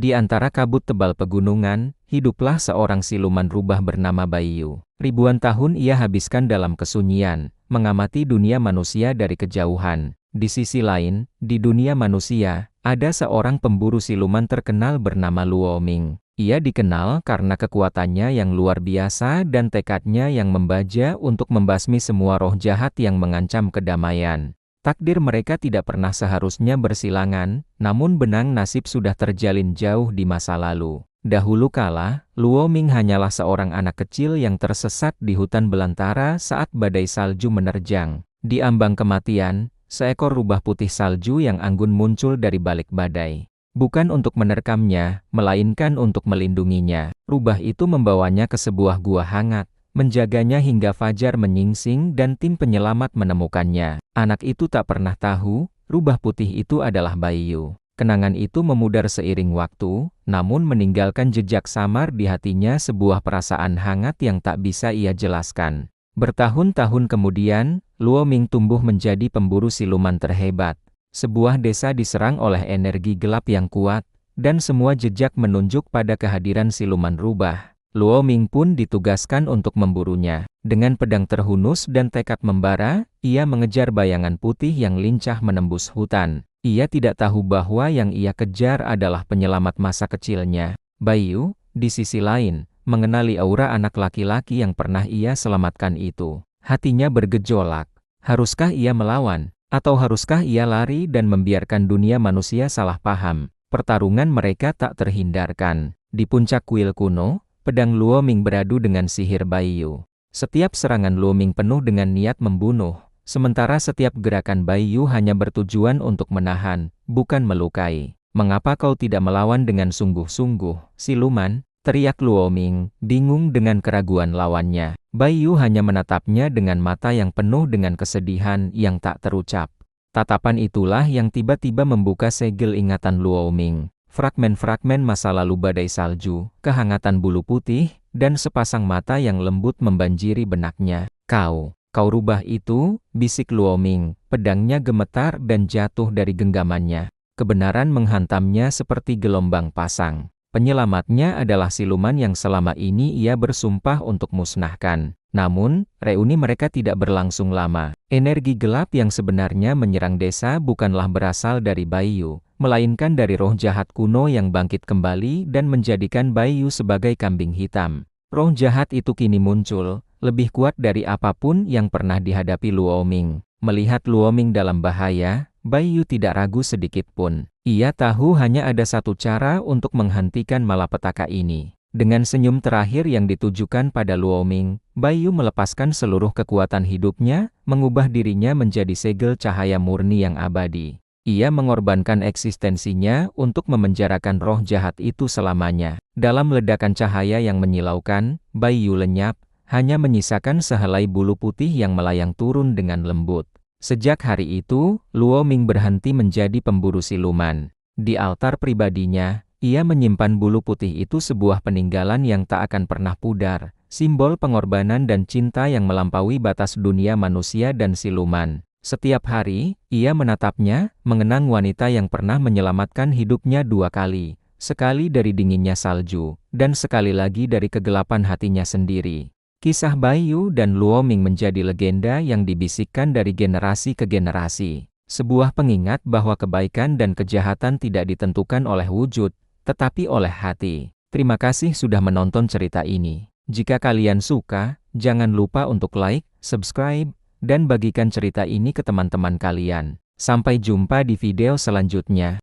Di antara kabut tebal pegunungan, hiduplah seorang siluman rubah bernama Baiyu. Ribuan tahun ia habiskan dalam kesunyian, mengamati dunia manusia dari kejauhan. Di sisi lain, di dunia manusia, ada seorang pemburu siluman terkenal bernama Luo Ming. Ia dikenal karena kekuatannya yang luar biasa dan tekadnya yang membaja untuk membasmi semua roh jahat yang mengancam kedamaian. Takdir mereka tidak pernah seharusnya bersilangan, namun benang nasib sudah terjalin jauh di masa lalu. Dahulu kala, Luo Ming hanyalah seorang anak kecil yang tersesat di hutan belantara saat badai salju menerjang. Di ambang kematian, seekor rubah putih salju yang anggun muncul dari balik badai. Bukan untuk menerkamnya, melainkan untuk melindunginya. Rubah itu membawanya ke sebuah gua hangat, menjaganya hingga fajar menyingsing dan tim penyelamat menemukannya. Anak itu tak pernah tahu, rubah putih itu adalah Baiyu. Kenangan itu memudar seiring waktu, namun meninggalkan jejak samar di hatinya sebuah perasaan hangat yang tak bisa ia jelaskan. Bertahun-tahun kemudian, Luo Ming tumbuh menjadi pemburu siluman terhebat. Sebuah desa diserang oleh energi gelap yang kuat, dan semua jejak menunjuk pada kehadiran siluman rubah. Luo Ming pun ditugaskan untuk memburunya. Dengan pedang terhunus dan tekad membara, ia mengejar bayangan putih yang lincah menembus hutan. Ia tidak tahu bahwa yang ia kejar adalah penyelamat masa kecilnya. Baiyu, di sisi lain, mengenali aura anak laki-laki yang pernah ia selamatkan itu. Hatinya bergejolak. Haruskah ia melawan? Atau haruskah ia lari dan membiarkan dunia manusia salah paham? Pertarungan mereka tak terhindarkan. Di puncak kuil kuno, pedang Luo Ming beradu dengan sihir Baiyu. Setiap serangan Luo Ming penuh dengan niat membunuh, sementara setiap gerakan Baiyu hanya bertujuan untuk menahan, bukan melukai. "Mengapa kau tidak melawan dengan sungguh-sungguh, siluman?" teriak Luo Ming, bingung dengan keraguan lawannya. Baiyu hanya menatapnya dengan mata yang penuh dengan kesedihan yang tak terucap. Tatapan itulah yang tiba-tiba membuka segel ingatan Luo Ming. Fragmen-fragmen masa lalu badai salju, kehangatan bulu putih, dan sepasang mata yang lembut membanjiri benaknya. Kau rubah itu," bisik Luo Ming, pedangnya gemetar dan jatuh dari genggamannya. Kebenaran menghantamnya seperti gelombang pasang. Penyelamatnya adalah siluman yang selama ini ia bersumpah untuk musnahkan. Namun, reuni mereka tidak berlangsung lama. Energi gelap yang sebenarnya menyerang desa bukanlah berasal dari Baiyu, melainkan dari roh jahat kuno yang bangkit kembali dan menjadikan Baiyu sebagai kambing hitam. Roh jahat itu kini muncul, lebih kuat dari apapun yang pernah dihadapi Luo Ming. Melihat Luo Ming dalam bahaya, Baiyu tidak ragu sedikit pun. Ia tahu hanya ada satu cara untuk menghentikan malapetaka ini. Dengan senyum terakhir yang ditujukan pada Luo Ming, Baiyu melepaskan seluruh kekuatan hidupnya, mengubah dirinya menjadi segel cahaya murni yang abadi. Ia mengorbankan eksistensinya untuk memenjarakan roh jahat itu selamanya. Dalam ledakan cahaya yang menyilaukan, Baiyu lenyap, hanya menyisakan sehelai bulu putih yang melayang turun dengan lembut. Sejak hari itu, Luo Ming berhenti menjadi pemburu siluman. Di altar pribadinya, ia menyimpan bulu putih itu sebuah peninggalan yang tak akan pernah pudar, simbol pengorbanan dan cinta yang melampaui batas dunia manusia dan siluman. Setiap hari, ia menatapnya, mengenang wanita yang pernah menyelamatkan hidupnya 2 kali, sekali dari dinginnya salju, dan sekali lagi dari kegelapan hatinya sendiri. Kisah Baiyu dan Luo Ming menjadi legenda yang dibisikkan dari generasi ke generasi. Sebuah pengingat bahwa kebaikan dan kejahatan tidak ditentukan oleh wujud, tetapi oleh hati. Terima kasih sudah menonton cerita ini. Jika kalian suka, jangan lupa untuk like, subscribe, dan bagikan cerita ini ke teman-teman kalian. Sampai jumpa di video selanjutnya.